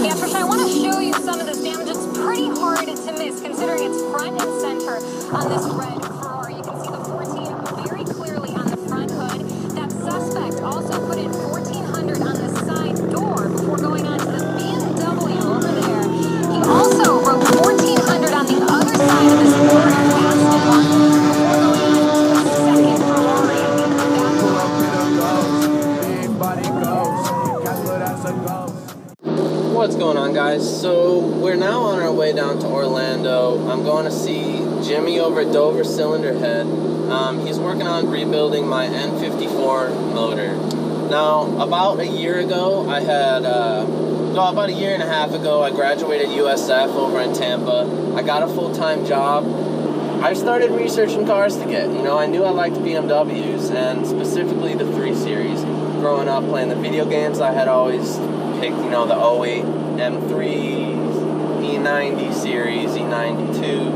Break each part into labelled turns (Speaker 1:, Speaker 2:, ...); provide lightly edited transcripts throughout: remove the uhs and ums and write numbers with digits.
Speaker 1: Yeah, Trisha, I want to show you some of this damage. It's pretty hard to miss considering it's front and center on this red Ferrari. You can see the 14 very clearly on the front hood. That suspect also put in 1400 on the side door before going on to the BMW over there. He also wrote 1400 on the other side of this Ford Aston Martin before going on to a second Ferrari and being the back
Speaker 2: What's going on, guys? So we're now on our way down to Orlando. I'm going to see Jimmy over at Dover Cylinder Head. He's working on rebuilding my N54 motor. Now, about a year ago, about a year and a half ago, I graduated USF over in Tampa. I got a full-time job. I started researching cars to get. I knew I liked BMWs, and specifically the 3 Series. Growing up playing the video games, I had always picked, the 08 M3, E90 series, E92.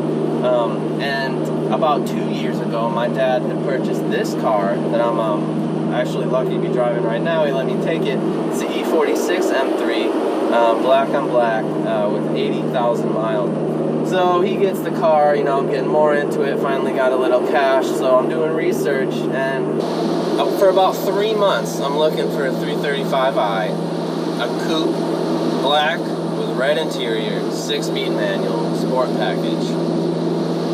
Speaker 2: And about 2 years ago, my dad had purchased this car that I'm actually lucky to be driving right now. He let me take it. It's the E46 M3, black on black, with 80,000 miles. So he gets the car, I'm getting more into it, finally got a little cash, so I'm doing research, and for about 3 months, I'm looking for a 335i, a coupe, black, with red interior, 6-speed manual, sport package.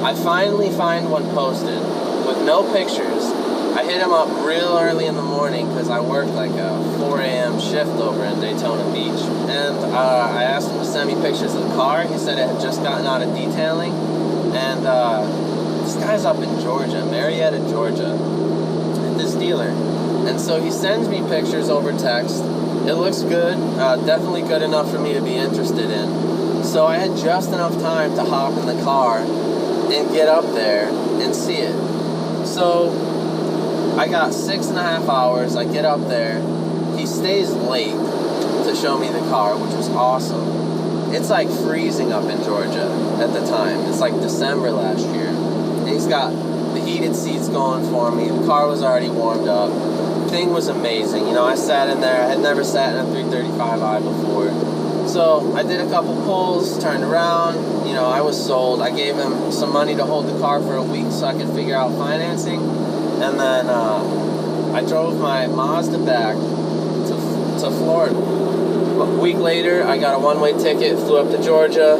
Speaker 2: I finally find one posted, with no pictures. I hit him up real early in the morning, because I worked like a 4 a.m. shift over in Daytona Beach, and I asked him to send me pictures of the car. He said it had just gotten out of detailing, and this guy's up in Georgia, Marietta, Georgia, at this dealer. And so he sends me pictures over text. It looks good, definitely good enough for me to be interested in. So I had just enough time to hop in the car and get up there and see it. So I got 6.5 hours, I get up there, he stays late to show me the car, which was awesome. It's like freezing up in Georgia at the time. It's like December last year. And he's got the heated seats going for me, the car was already warmed up. Thing was amazing. I sat in there. I had never sat in a 335i before. So I did a couple pulls, turned around, I was sold. I gave him some money to hold the car for a week so I could figure out financing. And then I drove my Mazda back to Florida. A week later, I got a one-way ticket, flew up to Georgia,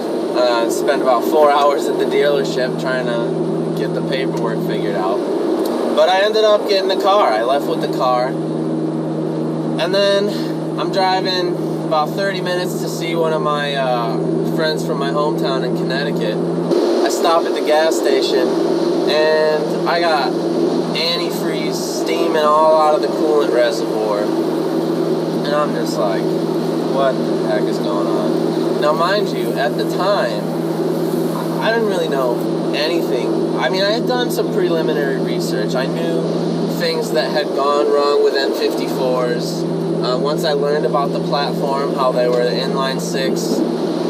Speaker 2: spent about 4 hours at the dealership trying to get the paperwork figured out. But I ended up getting the car. I left with the car. And then I'm driving about 30 minutes to see one of my friends from my hometown in Connecticut. I stop at the gas station, and I got antifreeze steaming all out of the coolant reservoir. And I'm just like, what the heck is going on? Now, mind you, at the time, I didn't really know anything. I mean, I had done some preliminary research. I knew things that had gone wrong with N54s. Once I learned about the platform, how they were the inline 6,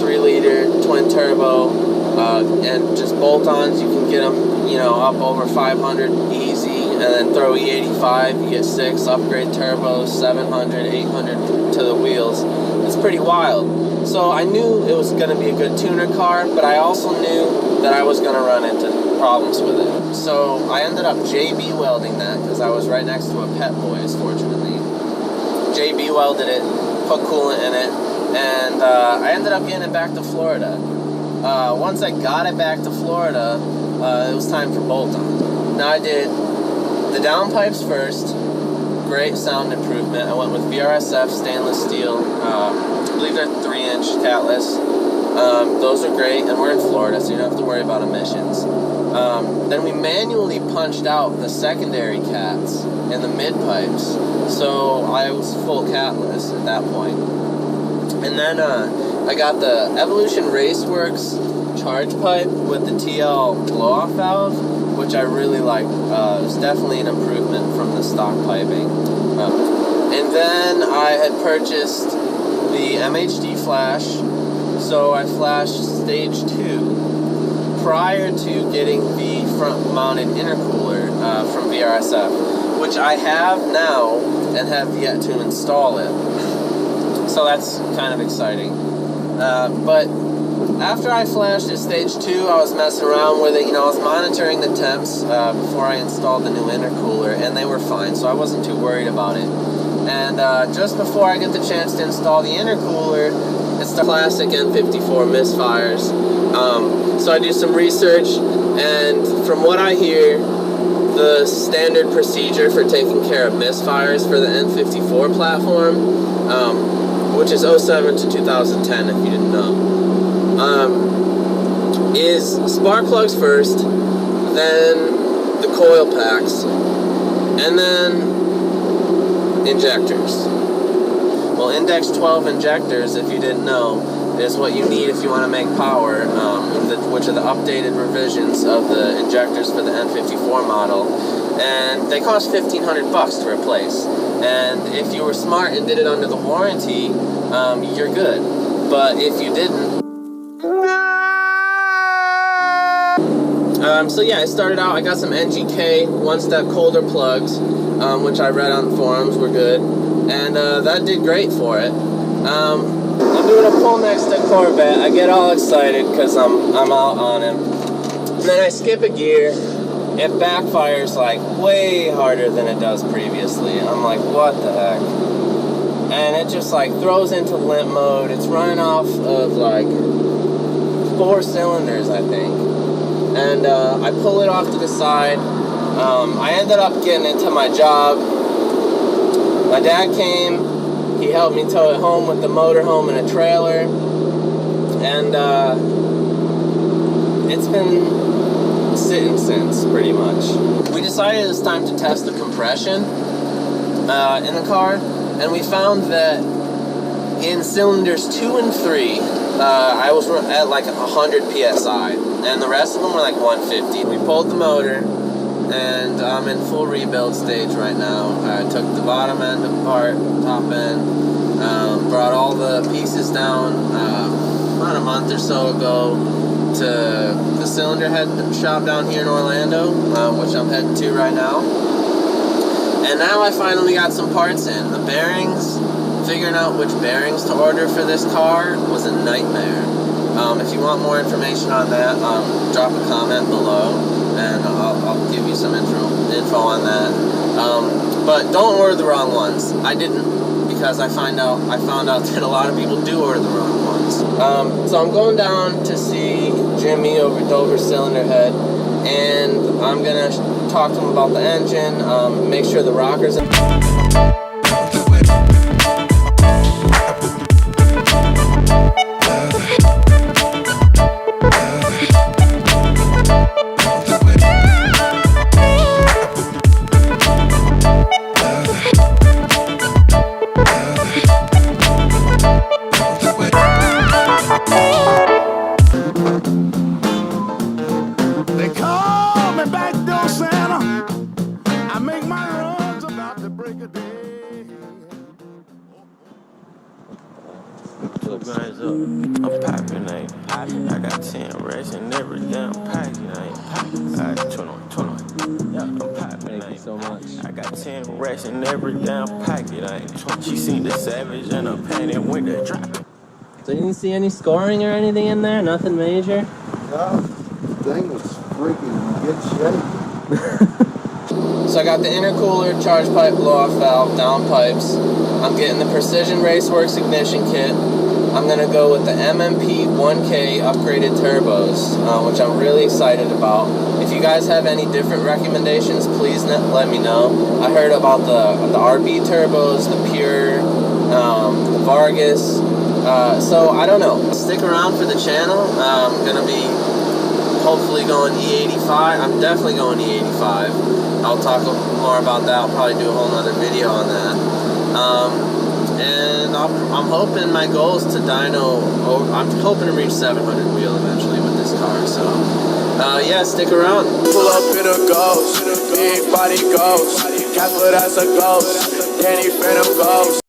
Speaker 2: 3-liter, twin turbo, and just bolt-ons, you can get them, up over 500 easy, and then throw E85, you get 6, upgrade turbos, 700, 800 to the wheels. It's pretty wild. So I knew it was going to be a good tuner car, but I also knew that I was going to run into problems with it. So I ended up JB welding that, because I was right next to a Pet Boys, fortunately. JB welded it, put coolant in it, and I ended up getting it back to Florida. Once I got it back to Florida, it was time for bolt-on. Now I did the downpipes first, great sound improvement. I went with VRSF stainless steel, I believe they're 3-inch catless. Those are great, and we're in Florida, so you don't have to worry about emissions. Then we manually punched out the secondary cats and the mid-pipes, so I was full catless at that point. And then I got the Evolution Raceworks charge pipe with the TL blow-off valve, which I really liked. It was definitely an improvement from the stock piping. And then I had purchased the MHD flash, so I flashed stage 2 prior to getting the front-mounted intercooler from VRSF, which I have now and have yet to install it. So that's kind of exciting. But after I flashed at stage 2, I was messing around with it. You know, I was monitoring the temps before I installed the new intercooler, and they were fine, so I wasn't too worried about it. And just before I get the chance to install the intercooler, it's the classic N54 Misfires. So I do some research, and from what I hear, the standard procedure for taking care of misfires for the N54 platform, which is 07 to 2010 if you didn't know, is spark plugs first, then the coil packs, and then injectors. Well, index 12 injectors, if you didn't know, is what you need if you want to make power, which are the updated revisions of the injectors for the N54 model, and they cost $1,500 to replace. And if you were smart and did it under the warranty, you're good. But if you didn't, so yeah, I started out, I got some NGK one-step colder plugs, which I read on the forums were good, and that did great for it. I'm doing a pull next to Corvette. I get all excited because I'm out on him. And then I skip a gear. It backfires like way harder than it does previously. I'm like, what the heck? And it just like throws into limp mode. It's running off of like 4 cylinders, I think. And I pull it off to the side. I ended up getting into my job. My dad came. He helped me tow it home with the motorhome and a trailer, and it's been sitting since, pretty much. We decided it's time to test the compression in the car, and we found that in cylinders 2 and 3, I was at like 100 PSI, and the rest of them were like 150. We pulled the motor, and I'm in full rebuild stage right now. I took the bottom end apart, top end, brought all the pieces down about a month or so ago to the cylinder head shop down here in Orlando, which I'm heading to right now. And now I finally got some parts in. The bearings, figuring out which bearings to order for this car was a nightmare. If you want more information on that, drop a comment below, and I'll give you some info on that. But don't order the wrong ones. I didn't, because I found out that a lot of people do order the wrong ones. So I'm going down to see Jimmy over Dover Cylinder Head, and I'm gonna talk to him about the engine, make sure the rockers.
Speaker 3: Guys up, I'm poppin', ain't poppin'. I got 10 racks in every damn packet, ain't poppin'. Alright, 21. Yeah, I'm poppin',
Speaker 2: Thank you so much.
Speaker 3: I got 10 racks in every damn packet, ain't 20. She seen the savage and her panty went to drop.
Speaker 2: So you didn't see any scoring or anything in there? Nothing major?
Speaker 4: No, the thing was freaking good shape.
Speaker 2: So I got the intercooler, charge pipe, blow-off valve, downpipes. I'm getting the Precision Raceworks ignition kit. I'm going to go with the MMP 1K upgraded turbos, which I'm really excited about. If you guys have any different recommendations, please let me know. I heard about the RB turbos, the Pure, the Vargas. So I don't know. Stick around for the channel. I'm going to be hopefully going E85. I'm definitely going E85. I'll talk more about that. I'll probably do a whole nother video on that. And I'm hoping my goal is to dyno. I'm hoping to reach 700 wheel eventually with this car. So, yeah, stick around.
Speaker 5: Pull up in a ghost, big body ghost. Casper, that's a ghost. Danny Phantom ghost.